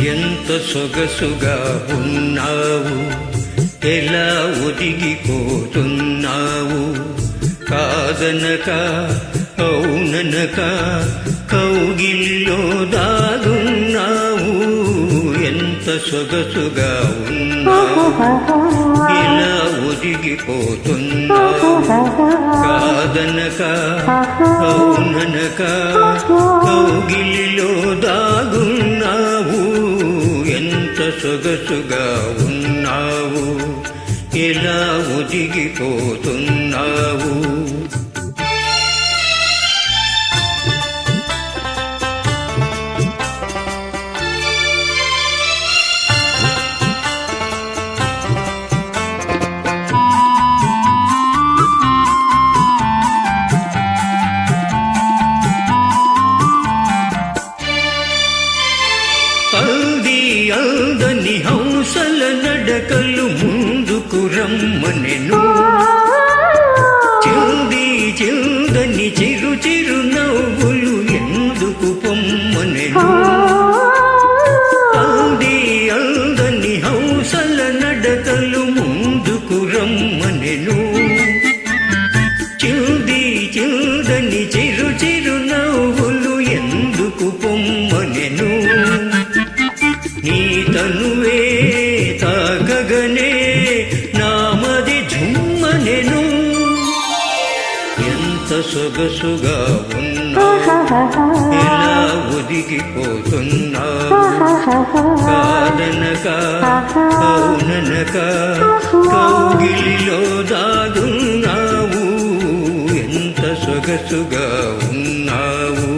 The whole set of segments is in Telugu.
ఎంత సొగసుగా ఉన్నావు, ఎలా ఒదిగిపోతున్నావు, కాదనక అవుననక కౌగిలిలో దాగున్నావు. ఎంత సొగసుగా ఉన్నావు, ఎలా ఒదిగిపోతున్నావు, కాదనక అవుననక కౌగిలిలో దాగున్నావు. ఎంత సొగసుగా ఉన్నావు, ఎలా ఒదిగిపోతున్నావు. అందని హంసల నడకలు ముందుకు రమ్మనెను, చిల్ది చిల్దని చిరు చిరు నవ్వులు ఎందుకు పొమ్మనెను. అందని హంసల నడకలు ముందుకు రమ్మనెను, చిల్ది చిల్దని చిరు చిరు నవ్వులు ఎందుకు పొమ్మనెను. నీ తనువే తాగగనే నామది ఝుమ్మనెను. ఎంత సొగసుగా ఉన్నావు, ఎలా ఒదిగిపోతున్నావు, కాదనక అవుననక కౌగిలిలో దాగున్నావు. ఎంత సొగసుగా ఉన్నావు.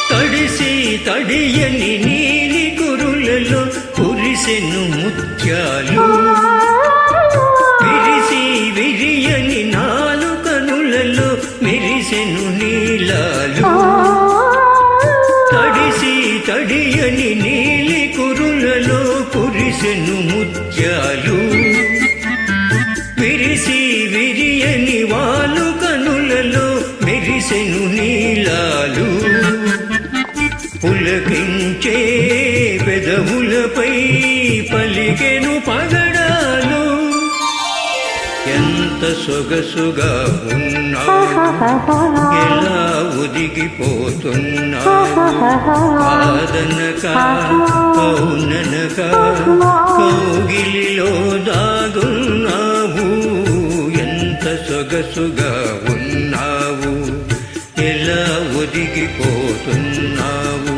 తడిసి తడియని నీలి కురులలో కురిసెను ముత్యాలు, విరిసి విరియని నాలు కనులలో మెరిసెను నీలాలు. తడిసి తడియని నీలి కురులలో కురిసెను ముత్యాలు, విరిసి విరియని వాలు కనులలో మెరిసెను నీలాలు. పులకించే పెదవులపై పలికెను పగడాలు. ఎంత సొగసుగా ఉన్నావు, ఎలా ఒదిగిపోతున్నావు, కాదనక అవుననక కౌగిలిలో దాగున్నావు. ఎంత సొగసుగా ఉన్నావు, ఎలా ఒదిగిపోతున్నావు.